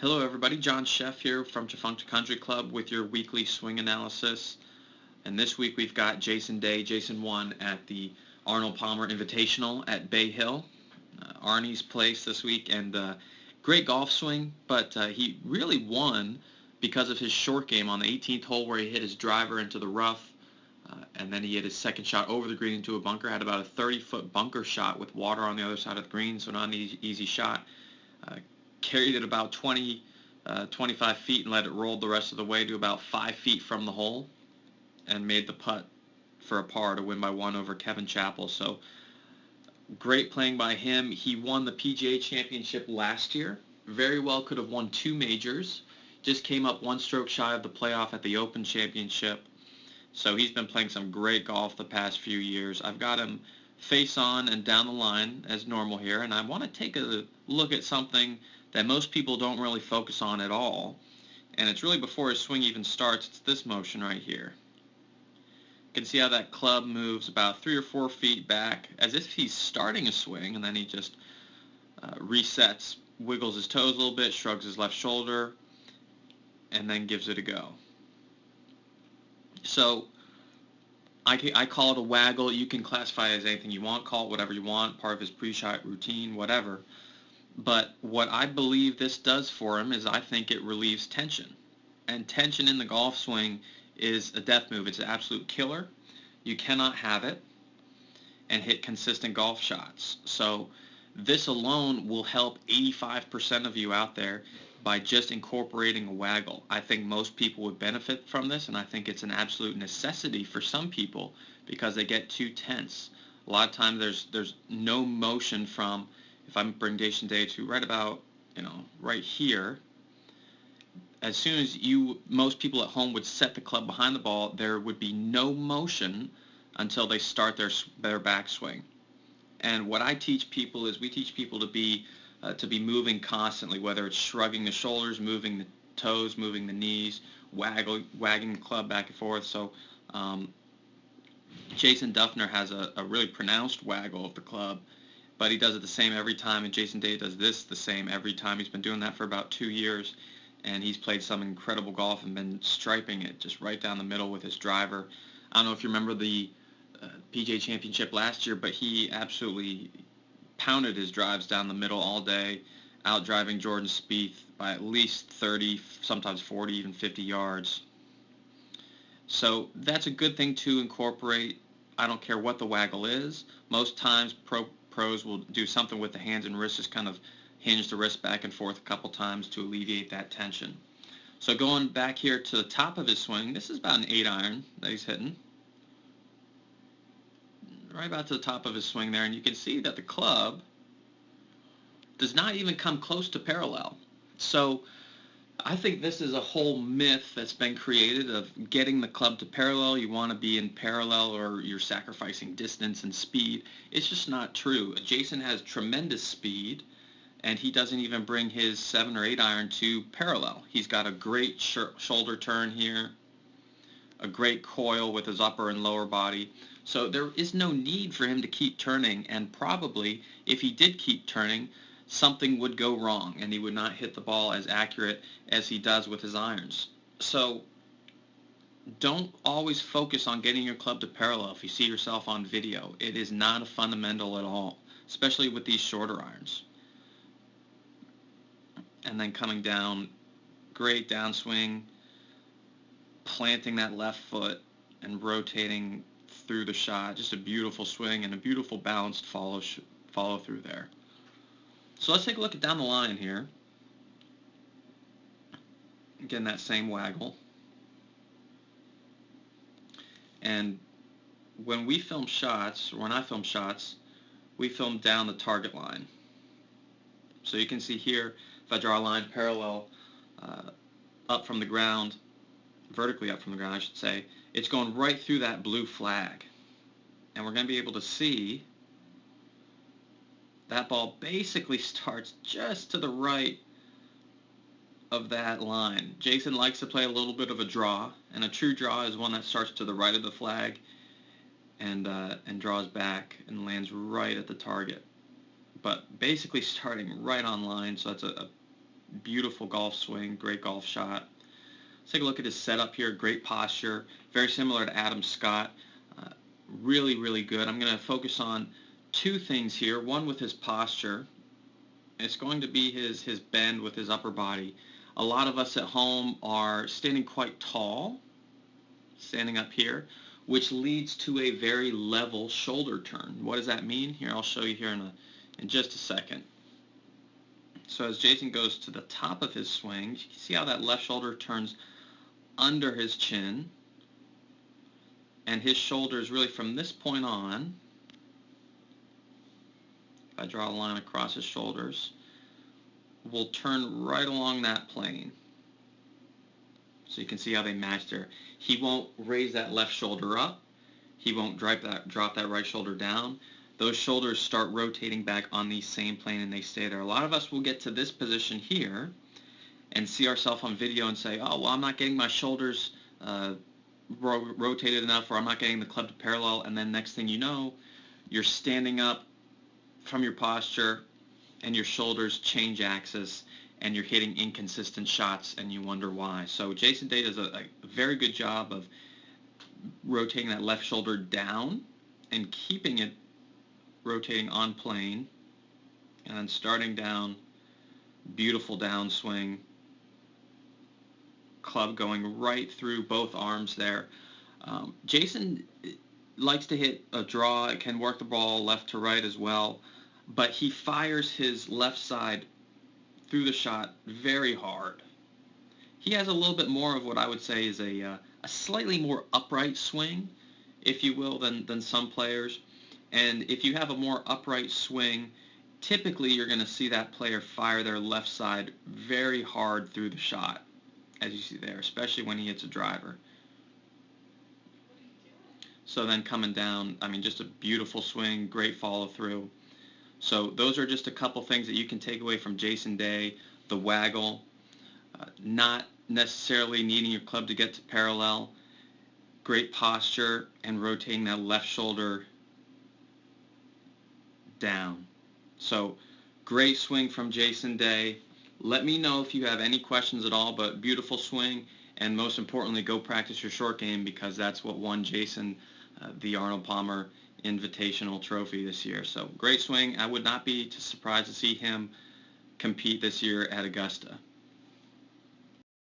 Hello everybody, John Sheff here from Tchefuncta Country Club with your weekly swing analysis. And this week we've got Jason Day. Jason won at the Arnold Palmer Invitational at Bay Hill, Arnie's place this week, and great golf swing, but he really won because of his short game on the 18th hole where he hit his driver into the rough, and then he hit his second shot over the green into a bunker, had about a 30-foot bunker shot with water on the other side of the green, so not an easy shot. Carried it about 25 feet and let it roll the rest of the way to about 5 feet from the hole and made the putt for a par to win by one over Kevin Chappell. So great playing by him. He won the PGA Championship last year. Very well could have won two majors. Just came up one stroke shy of the playoff at the Open Championship. So he's been playing some great golf the past few years. I've got him face on and down the line as normal here, and I want to take a look at something that most people don't really focus on at all, and it's really before his swing even starts. It's this motion right here. You can see how that club moves about 3 or 4 feet back as if he's starting a swing, and then he just resets, wiggles his toes a little bit, shrugs his left shoulder, and then gives it a go. So I call it a waggle. You can classify it as anything you want, call it whatever you want, part of his pre-shot routine, whatever. But what I believe this does for him is I think it relieves tension. And tension in the golf swing is a death move. It's an absolute killer. You cannot have it and hit consistent golf shots. So this alone will help 85% of you out there by just incorporating a waggle. I think most people would benefit from this, and I think it's an absolute necessity for some people because they get too tense. A lot of times there's no motion from, if I bring Jason Day to right about, right here, as soon as most people at home would set the club behind the ball, there would be no motion until they start their backswing. And what I teach people is we teach people to be moving constantly, whether it's shrugging the shoulders, moving the toes, moving the knees, wagging the club back and forth. So Jason Duffner has a really pronounced waggle of the club, but he does it the same every time, and Jason Day does this the same every time. He's been doing that for about 2 years, and he's played some incredible golf and been striping it just right down the middle with his driver. I don't know if you remember the PGA Championship last year, but he absolutely pounded his drives down the middle all day, out driving Jordan Spieth by at least 30, sometimes 40, even 50 yards. So that's a good thing to incorporate. I don't care what the waggle is. Most times pros will do something with the hands and wrists, just kind of hinge the wrist back and forth a couple times to alleviate that tension. So going back here to the top of his swing, this is about an 8-iron that he's hitting. Right about to the top of his swing there, and you can see that the club does not even come close to parallel. So I think this is a whole myth that's been created of getting the club to parallel. You want to be in parallel or you're sacrificing distance and speed. It's just not true. Jason has tremendous speed, and he doesn't even bring his 7 or 8 iron to parallel. He's got a great shoulder turn here, a great coil with his upper and lower body. So there is no need for him to keep turning, and probably if he did keep turning, something would go wrong and he would not hit the ball as accurate as he does with his irons. So don't always focus on getting your club to parallel if you see yourself on video. It is not a fundamental at all, especially with these shorter irons. And then coming down, great downswing, planting that left foot and rotating through the shot. Just a beautiful swing and a beautiful balanced follow through there. So let's take a look at down the line here. Again, that same waggle. And when we film shots, or when I film shots, we film down the target line. So you can see here, if I draw a line parallel up from the ground, vertically up from the ground I should say, it's going right through that blue flag. And we're going to be able to see that ball basically starts just to the right of that line. Jason likes to play a little bit of a draw, and a true draw is one that starts to the right of the flag and draws back and lands right at the target. But basically starting right on line, so that's a Beautiful golf swing, great golf shot. Let's take a look at his setup here. Great posture, very similar to Adam Scott. Really, really good. I'm going to focus on two things here. One with his posture. It's going to be his bend with his upper body. A lot of us at home are standing quite tall, standing up here, which leads to a very level shoulder turn. What does that mean? Here, I'll show you here in just a second. So as Jason goes to the top of his swing, you can see how that left shoulder turns under his chin, and his shoulders really from this point on, if I draw a line across his shoulders, will turn right along that plane. So you can see how they match there. He won't raise that left shoulder up. He won't drop that right shoulder down. Those shoulders start rotating back on the same plane and they stay there. A lot of us will get to this position here and see ourselves on video and say, oh, well, I'm not getting my shoulders rotated enough, or I'm not getting the club to parallel, and then next thing you know, you're standing up from your posture and your shoulders change axis and you're hitting inconsistent shots and you wonder why. So Jason Day does a very good job of rotating that left shoulder down and keeping it rotating on plane, and then starting down, beautiful downswing, club going right through both arms there. Jason likes to hit a draw. It can work the ball left to right as well, but he fires his left side through the shot very hard. He has a little bit more of what I would say is a slightly more upright swing, if you will, than some players. And if you have a more upright swing, typically you're going to see that player fire their left side very hard through the shot, as you see there, especially when he hits a driver. So then coming down, I mean, just a beautiful swing, great follow through. So those are just a couple things that you can take away from Jason Day. The waggle, not necessarily needing your club to get to parallel, great posture, and rotating that left shoulder down. So great swing from Jason Day. Let me know if you have any questions at all, but beautiful swing, and most importantly, go practice your short game, because that's what won Jason the Arnold Palmer Invitational Trophy this year. So great swing. I would not be surprised to see him compete this year at Augusta.